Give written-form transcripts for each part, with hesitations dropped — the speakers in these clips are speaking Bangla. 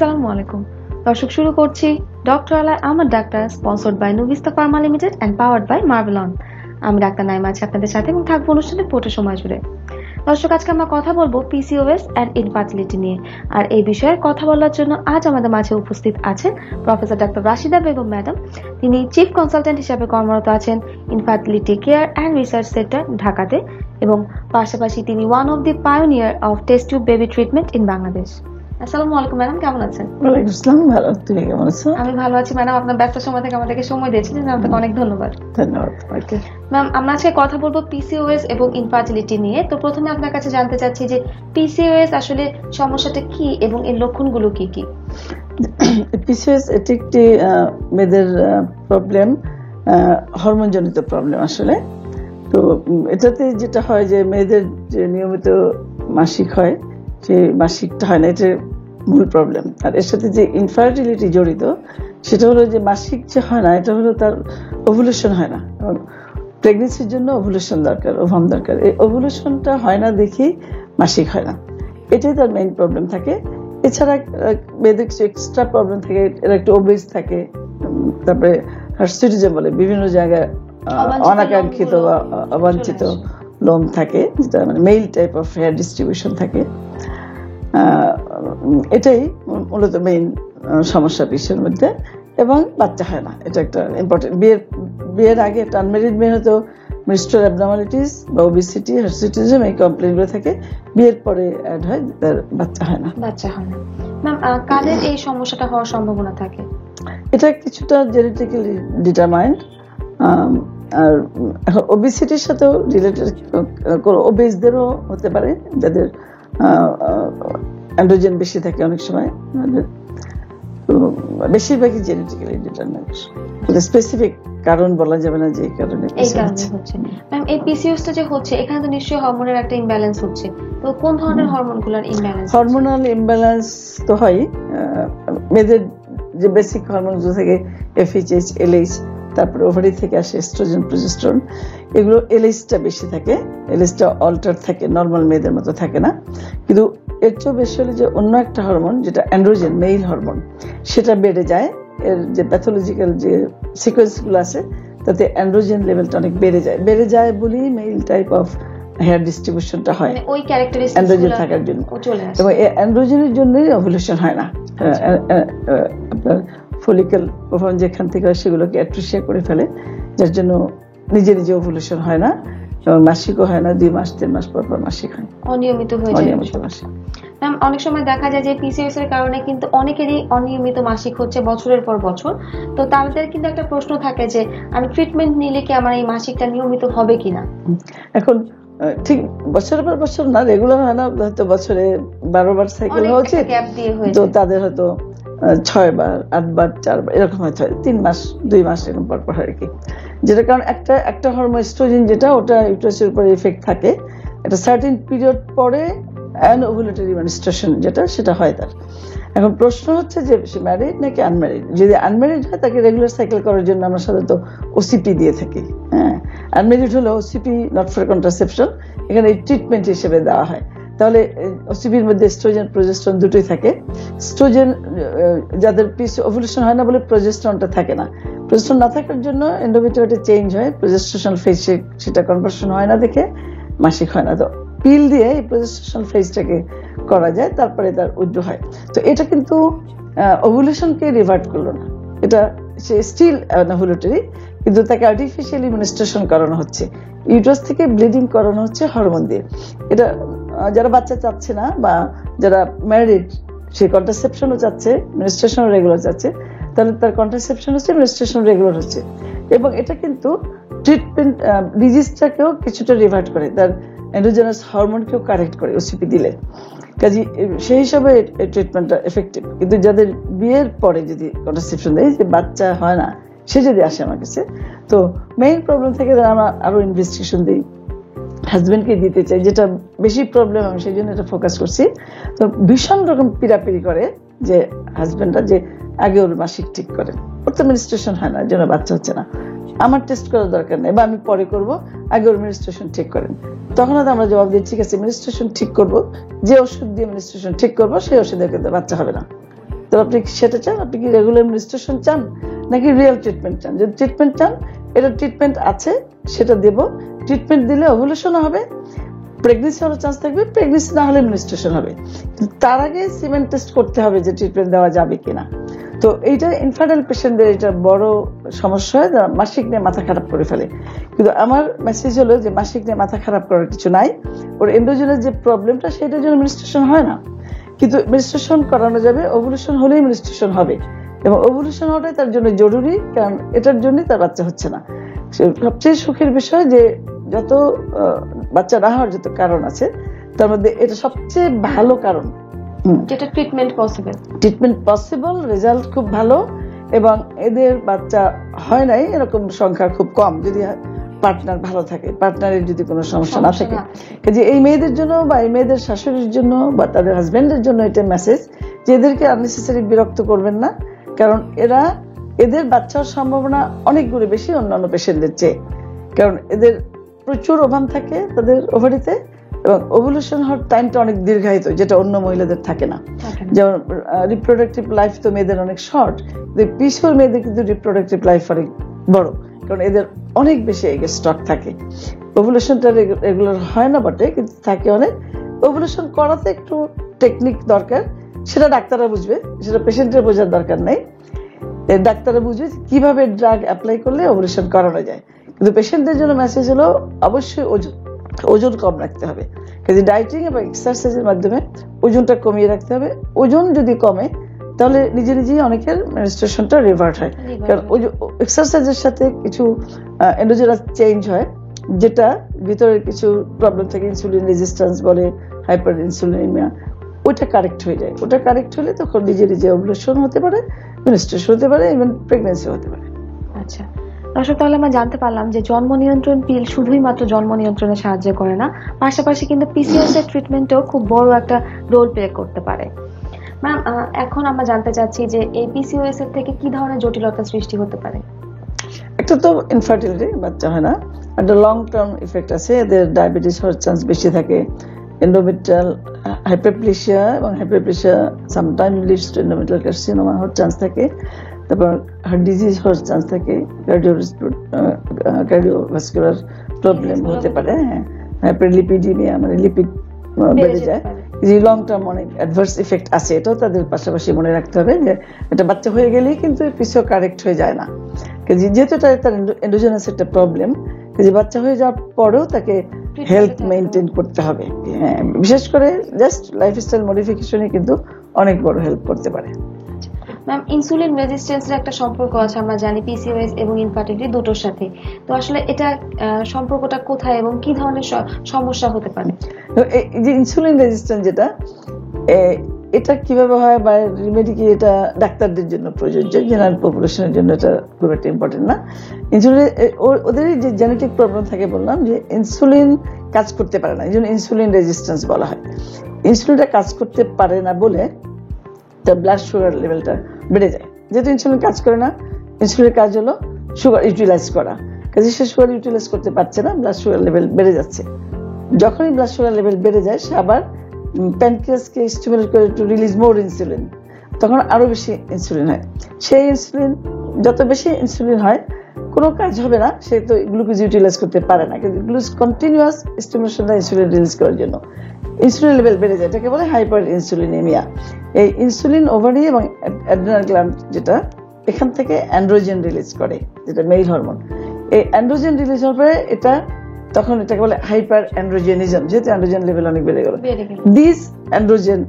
আসসালামু আলাইকুম দর্শক, শুরু করছি ডক্টর আলা আমার ডাক্তার, sponsored by Nuvista pharma limited and powered by Marvelon. আমি ডাক্তার নাইমা আছি আপনাদের সাথে এবং থাকবো অনুষ্ঠানে পুরো সময় জুড়ে। দর্শক, আজকে আমরা কথা বলবো পিসিওএস এন্ড ইনফার্টিলিটি নিয়ে। আর এই বিষয়ে কথা বলার জন্য আজ আমাদের মাঝে উপস্থিত আছেন professor doctor Rashida Begum madam. তিনি চিফ কনসালটেন্ট হিসেবে কর্মরত আছেন infertility care and research centre ঢাকাতে, এবং পাশাপাশি তিনি one of the pioneer of test tube baby treatment in Bangladesh. আসসালামু আলাইকুম ম্যাডাম, কেমন আছেন? ওয়ালাইকুম আসসালাম, ভালো। তুমি কেমন আছো? আমি ভালো আছি ম্যাডাম। আপনার ব্যস্ত সময় থেকে আমাদেরকে সময় দিয়েছেন, আপনাকে অনেক ধন্যবাদ। ধন্যবাদ তোমাকে। ম্যাম, আমরা আজকে কথা বলবো পিসিওএস এবং ইনফার্টিলিটি নিয়ে। তো প্রথমে আপনার কাছে জানতে চাচ্ছি যে পিসিওএস আসলে সমস্যাটা কি এবং এর লক্ষণগুলো কি কি? পিসিওএস এটি একটি মেয়েদের প্রবলেম, হরমোন জনিত প্রবলেম আসলে। তো এটাতে যেটা হয় যে মেয়েদের যে নিয়মিত মাসিক হয়, যে মাসিকটা হয় না, এটা মূল প্রবলেম। আর এর সাথে যে ইনফার্টিলিটি জড়িত, সেটা হলো যে মাসিক যে হয় না, এটা হলো তার ওভুলেশন হয় না। প্রেগনেন্সির জন্য ওভুলেশন দরকার, ওভাম দরকার। এই ওভুলেশনটা হয় না দেখি মাসিক হয় না, এটাই তার মেইন প্রবলেম থাকে। এছাড়া মেয়েদের কিছু এক্সট্রা প্রবলেম থাকে, এরা একটু ওবেজ থাকে, তারপরে হার্সিটিজম বলে বিভিন্ন জায়গায় অনাকাঙ্ক্ষিত বা অবাঞ্ছিত লোম থাকে, যেটা মানে male type of hair distribution থাকে। এটাই মূলত মেইন সমস্যা পিসের মধ্যে। এবং বাচ্চা হয় না, এটা একটা ইম্পর্টেন্ট। বিয়ের আগে একটা আনম্যারিড মেয়ে হয়তো মেনস্ট্রুয়াল অ্যাবনর্মালিটিস বা ওবেসিটি, হার্সিটিজম এই কমপ্লেইনগুলো থাকে। বিয়ের পরে অ্যাড হয়, তার বাচ্চা হয় না। ম্যাম, কাদের এই সমস্যাটা হওয়ার সম্ভাবনা থাকে? এটা কিছুটা জেনেটিক্যালি ডিটারমাইন্ড। আর ওবেসিটির সাথেও রিলেটেড, ওবেসদেরও হতে পারে যাদের অ্যান্ড্রোজেন বেশি থাকে অনেক সময়। বেশিরভাগই জেনেটিক্যালি ডিটারমাইন্ড, স্পেসিফিক কারণ বলা যাবে না যে কারণে হচ্ছে। ম্যাম, এই পিসিওএসটা যে হচ্ছে, এখানে তো নিশ্চয়ই হরমোনের একটা ইমব্যালেন্স হচ্ছে। তো কোন ধরনের হরমোনগুলোর ইমব্যালেন্স? হরমোনাল ইমব্যালেন্স তো হয়। মেয়েদের যে বেসিক হরমোনগুলো থাকে এফএইচএইচ, এলএইচ, তারপরে ওভারি থেকে আসে এস্ট্রোজেন, প্রজেস্টেরন, এগুলো এলএইচটা বেশি থাকে। এলএইচটা অল্টার থাকে, নর্মাল মেয়েদের মতো থাকে না। কিন্তু এর চেয়েও বেশি হলে যে অন্য একটা হরমোন, যেটা অ্যান্ড্রোজেন, মেইল হরমোন, সেটা বেড়ে যায়। এর যে প্যাথোলজিক্যাল যে সিকোয়েন্সগুলো আছে, তাতে অ্যান্ড্রোজেন লেভেলটা অনেক বেড়ে যায় বলেই মেইল টাইপ অফ হেয়ার ডিস্ট্রিবিউশনটা হয়, ওই ক্যারেক্টারিস্টিক্স অ্যান্ড্রোজেন থাকার জন্য। এবং এই অ্যান্ড্রোজেনের জন্যই ওভুলেশন হয় না। আপনার ফলিকল ওভাম যেখান থেকে হয় সেগুলোকে অ্যাট্রিশিয়া করে ফেলে, যার জন্য নিজে নিজে ওভুলেশন হয় না এবং মাসিকও হয় না। 2 মাস 3 মাস পর পর মাসিক হয়, অনিয়মিত হয়ে যায় মাসিক। ম্যাম, অনেক সময় দেখা যায় যে পিসিওএস এর কারণে কিন্তু অনেকেরই অনিয়মিত মাসিক হচ্ছে বছরের পর বছর। তো তাদের কিন্তু একটা প্রশ্ন থাকে যে আমি ট্রিটমেন্ট নিলে কি আমার এই মাসিকটা নিয়মিত হবে কিনা? এখন ঠিক বছরের পর বছর না, রেগুলার হয় না, হয়তো বছরে 12 বার সাইকেল হচ্ছে, তো তাদের হয়তো 6 বার 8 বার 4 বার এরকম হয়তো 3 মাস 2 মাস এরকম পর পর হয় কি। যেটা কারণ একটা হরমোন এস্ট্রোজেন, যেটা ওটা ইউটেরাসের উপরে এফেক্ট থাকে একটা সার্টেন পিরিয়ড পরে, অ্যানওভুলেটরি মেনস্ট্রুয়েশন সেটা হয় তার। এখন প্রশ্ন হচ্ছে যে সে ম্যারিড নাকি আনম্যারিড। যদি আনম্যারিড হয়, তাকে রেগুলার সাইকেল করার জন্য আমরা সাধারণত ওসিপি দিয়ে থাকি। হ্যাঁ, আনম্যারিড হলে ওসিপি, নট ফর কন্ট্রাসেপশন, এখানে ট্রিটমেন্ট হিসেবে দেওয়া হয়। তাহলে ওসিপির মধ্যে এস্ট্রোজেন, প্রজেস্টেরন দুটোই থাকে। এস্ট্রোজেন যাদের ওভুলেশন হয় না বলে প্রজেস্টেরনটা থাকে না। প্রজেস্টেরন না থাকার জন্য এন্ডোমেট্রিয়ামটা চেঞ্জ হয়, প্রজেস্টেশন ফেজ সেটা কনভার্সন হয় না দেখে মাসিক হয় না। তো পিল দিয়ে এই প্রজেস্টেশন ফেজটাকে করা যায়, তারপরে তার উইথড্র হয়। তো এটা কিন্তু ওভুলেশনকে রিভার্ট করলো না, এটা সে স্টিল ওভুলেটরি, কিন্তু তাকে আর্টিফিশিয়ালি মেনস্ট্রুয়েশন করানো হচ্ছে, ইউটারাস থেকে ব্লিডিং করানো হচ্ছে হরমোন দিয়ে। এটা যারা বাচ্চা চাচ্ছে না বা যারা ম্যারিড, সে কন্ট্রাসেপশনও চাচ্ছে, মেনস্ট্রুয়েশনও রেগুলার চাচ্ছে, তাহলে তার কন্ট্রাসেপশন হচ্ছে, মেনস্ট্রুয়েশন রেগুলার হচ্ছে। এবং এটা কিন্তু ট্রিটমেন্ট ডিজিজটাকেও কিছুটা রিভার্ট করে, তার এন্ডোজেনাস হরমোনকেও কারেক্ট করে ওসিপি দিলে। কাজে সেই হিসাবে ট্রিটমেন্টটা এফেক্টিভ। কিন্তু যাদের বিয়ের পরে যদি কন্ট্রাসেপশন দেয়, যে বাচ্চা হয় না, সে যদি আসে আমার কাছে, তো মেইন প্রবলেম থেকে আমরা আরো ইনভেস্টিগেশন দিই, হাজবেন্ডকে দিতে চাই, যেটা বেশি প্রবলেম, আমি সেই জন্য এটা ফোকাস করছি। তো ভীষণ রকম পিড়াপিড়ি করে যে হাজবেন্ডরা যে আগে ওর মাসিক ঠিক করেন, ওর তো মেনস্ট্রুয়েশন হয় না, জন্য বাচ্চা হচ্ছে না, আমার টেস্ট করার দরকার নেই, বা আমি পরে করব, আগে ওর মেনস্ট্রুয়েশন ঠিক করেন। তখন আমরা জবাব দিই, ঠিক আছে মেনস্ট্রুয়েশন ঠিক করব, যে ওষুধ দিয়ে মেনস্ট্রুয়েশন ঠিক করবো সেই ওষুধে কিন্তু বাচ্চা হবে না। তো আপনি সেটা চান, আপনি কি রেগুলার মেনস্ট্রুয়েশন চান নাকি রিয়েল ট্রিটমেন্ট চান? যদি ট্রিটমেন্ট চান, এটা ট্রিটমেন্ট আছে, সেটা দেব। ট্রিটমেন্ট দিলে ওভুলেশন হবে, প্রেগনেন্সি হওয়ার চান্স থাকবে, প্রেগনেন্সি না হলে মেনস্ট্রুয়েশন হবে। তার আগে সিমেন্ট টেস্ট করতে হবে যে ট্রিটমেন্ট দেওয়া যাবে কিনা। তো এইটা ইনফার্টাইল পেশেন্টদের এটা বড় সমস্যা হয়, যারা মাসিক নিয়ে মাথা খারাপ করে ফেলে। কিন্তু আমার মেসেজ হলো যে মাসিক নিয়ে মাথা খারাপ করার কিছু নাই। ওর এন্ড্রোজেনের যে প্রবলেমটা, সেটার জন্য মেনস্ট্রুয়েশন হয় না, কিন্তু মেনস্ট্রুয়েশন করানো যাবে। ওভুলেশন হলেই মেনস্ট্রুয়েশন হবে, এবং ওভুলেশন হওয়াটাই তার জন্য জরুরি, কারণ এটার জন্যই তার বাচ্চা হচ্ছে না। সবচেয়ে সুখের বিষয় যে যত বাচ্চা না হওয়ার যত কারণ আছে, তার মধ্যে এটা সবচেয়ে ভালো কারণ, যেটা ট্রিটমেন্ট পসিবল, রেজাল্ট খুব ভালো, এবং এদের বাচ্চা হয় নাই এরকম সংখ্যা খুব কম, যদি পার্টনার ভালো থাকে, পার্টনারের যদি কোনো সমস্যা না থাকে। যে এই মেয়েদের জন্য বা এই মেয়েদের শাশুড়ির জন্য বা তাদের হাজবেন্ডের জন্য এটা মেসেজ যে এদেরকে আননেসেসারি বিরক্ত করবেন না, কারণ এদের বাচ্চার সম্ভাবনা অনেক গুণে বেশি অন্যান্য পেশেন্টদের চেয়ে। কারণ এদের প্রচুর ওভাম থাকে তাদের ওভারিতে, এবং ওভুলেশন হওয়ার টাইমটা অনেক দীর্ঘায়িত, যেটা অন্য মহিলাদের থাকে না। যেমন রিপ্রোডাক্টিভ লাইফ তো মেয়েদের অনেক শর্ট, পিসিওর মেয়েদের কিন্তু রিপ্রোডাক্টিভ লাইফ অনেক বড়, কারণ এদের অনেক বেশি এগ স্টক থাকে। ওভুলেশনটা রেগুলার হয় না বটে, কিন্তু থাকে অনেক। ওভুলেশন করাতে একটু টেকনিক দরকার, সেটা ডাক্তাররা বুঝবে, সেটা পেশেন্টের বোঝার দরকার নেই। ডাক্তাররা বুঝবে কিভাবে ড্রাগ অ্যাপ্লাই করলে ওভুলেশন করানো যায়। কিন্তু পেশেন্টদের জন্য মেসেজ হলো অবশ্যই ওজন কম রাখতে হবে। কাজে ডায়েটিং এবং এক্সারসাইজের মাধ্যমে ওজনটা কমিয়ে রাখতে হবে। ওজন যদি কমে, তাহলে নিজে নিজেই অনেকের মেনস্ট্রুয়েশনটা রিভার্ট হয়, কারণ এক্সারসাইজের সাথে কিছু এন্ডোজেনাস চেঞ্জ হয়, যেটা ভিতরের কিছু প্রবলেম থাকে, ইনসুলিন রেজিস্ট্যান্স বলে, হাইপার ইনসুলিনিমিয়া, ওটা কারেক্ট হয়ে যায়। ওটা কারেক্ট হলে তখন নিজে নিজে ওভুলেশন হতে পারে, মেনস্ট্রুয়েশন হতে পারে, ইভেন প্রেগন্যান্সি হতে পারে। আচ্ছা দর্শক, তাহলে আমরা জানতে পারলাম যে জন্ম নিয়ন্ত্রণ পিল শুধুই মাত্র জন্ম নিয়ন্ত্রণে সাহায্য করে না, পাশাপাশি কিন্তু পিসিওএস এর ট্রিটমেন্টেও খুব বড় একটা রোল প্লে করতে পারে। ম্যাম, এখন আমরা জানতে চাচ্ছি যে এই পিসিওএস এর থেকে কি ধরনের জটিলতা সৃষ্টি হতে পারে? একটা তো ইনফার্টিলিটি, বাচ্চা হয় না, একটা লং টার্ম ইফেক্ট আছে, এদের ডায়াবেটিস হওয়ার চান্স বেশি থাকে, এন্ডোমেট্রিয়াল হাইপারপ্লেসিয়া, এবং hyperplasia sometime leads to endometrial carcinoma হওয়ার চান্স থাকে, তারপর হার্ট ডিজিজ হওয়ার চান্স থাকে, কার্ডিওভাস্কুলার প্রবলেম হতে পারে, হাইপারলিপিডিমিয়া মানে লিপিড বেড়ে যায়। যে লং টার্ম অনেক অ্যাডভার্স ইফেক্ট আছে, এটাও তাদের পাশাপাশি মনে রাখতে হবে যে এটা বাচ্চা হয়ে গেলেই কিন্তু পিসিও কারেক্ট হয়ে যায় না, যেহেতু তার এন্ডোজেনাস একটা প্রবলেম। যে বাচ্চা হয়ে যাওয়ার পরেও তাকে হেলথ মেনটেন করতে হবে। হ্যাঁ, বিশেষ করে জাস্ট লাইফস্টাইল মডিফিকেশনে কিন্তু অনেক বড় হেল্প করতে পারে। ম্যাম, ইনসুলিন রেজিস্ট্যান্সের একটা সম্পর্ক আছে আমরা জানি পিসিওএস এবং ইনফার্টিলিটি দুটোর সাথে, তো আসলে এটা সম্পর্কটা কোথায় এবং কি ধরনের সমস্যা হতে পারে? এই যে ইনসুলিন রেজিস্ট্যান্স যেটা, এটা কিভাবে হয় বা রেমেডি কি, এটা ডাক্তারদের জন্য প্রযোজ্য, জেনারেল পপুলেশনের জন্য এটা খুব একটা ইম্পর্টেন্ট না। ইনসুলিন ওদের যে জেনেটিক প্রবলেম থাকে, বললাম যে ইনসুলিন কাজ করতে পারে না, এই জন্য ইনসুলিন রেজিস্ট্যান্স বলা হয়। ইনসুলিনটা কাজ করতে পারে না বলে তার ব্লাড সুগার লেভেলটা বেড়ে যায়। যেহেতু ইনসুলিন কাজ করে না, ইনসুলিনের কাজ হলো সুগার ইউটিলাইজ করা, কাজে সে সুগার ইউটিলাইজ করতে পারছে না, ব্লাড সুগার লেভেল বেড়ে যাচ্ছে। যখনই ব্লাড সুগার লেভেল বেড়ে যায়, সে আবার প্যানক্রিয়াসকে স্টিমুলেট করে টু রিলিজ মোর ইনসুলিন, তখন আরো বেশি ইনসুলিন হয়। সেই ইনসুলিন যত বেশি ইনসুলিন হয়, কোনো কাজ হবে না, সে তো গ্লুকোজ ইউটিলাইজ করতে পারে না, কিন্তু গ্লুকোজ কন্টিনিউয়াস স্টিমুলেশন দেয় ইনসুলিন রিলিজ করার জন্য, ইনসুলিন লেভেল বেড়ে যায়, এটাকে বলে হাইপার ইনসুলিনেমিয়া। এই ইনসুলিন ওভারি এবং অ্যাড্রিনাল গ্ল্যান্ড যেটা, এখান থেকে অ্যান্ড্রোজেন রিলিজ করে, যেটা মেল হরমোন। এই অ্যান্ড্রোজেন রিলিজ হওয়ার পরে তখন এটাকে বলে হাইপার অ্যান্ড্রোজেনিজম, যেহেতু অ্যান্ড্রোজেন লেভেল অনেক বেড়ে গেল। This androgen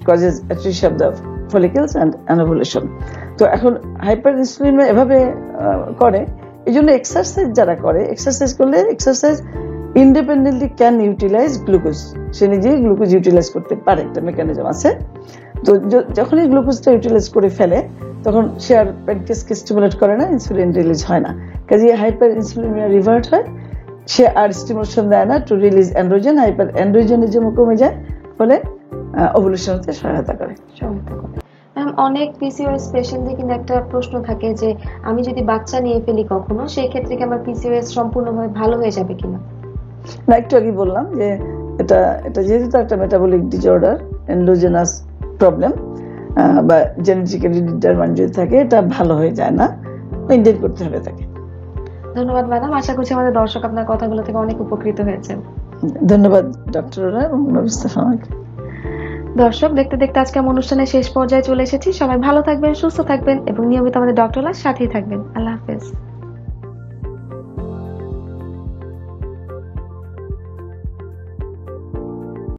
causes atresia of the follicles and anovulation. তো এখন হাইপার ইনসুলিন এভাবে করে, এই জন্য এক্সারসাইজ যারা করে, এক্সারসাইজ করলে exercise independently can utilise glucose, সে নিজেই গ্লুকোজ ইউটিলাইজ করতে পারে, একটা মেকানিজম আছে। তো যখনই গ্লুকোজটা ইউটিলাইজ করে ফেলে, তখন সে আর প্যানক্রিয়াসকে স্টিমুলেট করে না, ইনসুলিন রিলিজ হয় না, কাজে হাইপার ইনসুলিনিমিয়া রিভার্ট হয়, সে আর স্টিমুলেশন দেয় না টু রিলিজ অ্যান্ড্রোজেন, হাইপার অ্যান্ড্রোজেনিজম কমে যায়, ফলে ওভুলেশন হতে সহায়তা করে। অনেক পিসিওএস পেশেন্টদের কিন্তু একটা প্রশ্ন থাকে যে আমি যদি বাচ্চা নিয়ে ফেলি কখনো, সেই ক্ষেত্রে কি আমার পিসিওএস সম্পূর্ণভাবে ভালো হয়ে যাবে কিনা? না, একটু আগে বললাম যে এটা যেহেতু একটা মেটাবলিক ডিসঅর্ডার, এন্ডোজেনাস প্রবলেম, বা জেনেটিক্যালি ডিটারমাইন্ড যদি থাকে, এটা ভালো হয়ে যায় না, মেনটেন করতে হবে তাকে। ধন্যবাদ ম্যাডাম, আশা করছি আমাদের দর্শক আপনার কথাগুলো থেকে অনেক উপকৃত হয়েছে। ধন্যবাদ ডক্টর এবং মুস্তাফা আমাকে। দর্শক, দেখতে দেখতে আজকে অনুষ্ঠানের শেষ পর্যায়ে চলে এসেছি। সবাই ভালো থাকবেন, সুস্থ থাকবেন এবং নিয়মিত আমাদের ডক্টর সাথেই থাকবেন। আল্লাহ হাফেজ।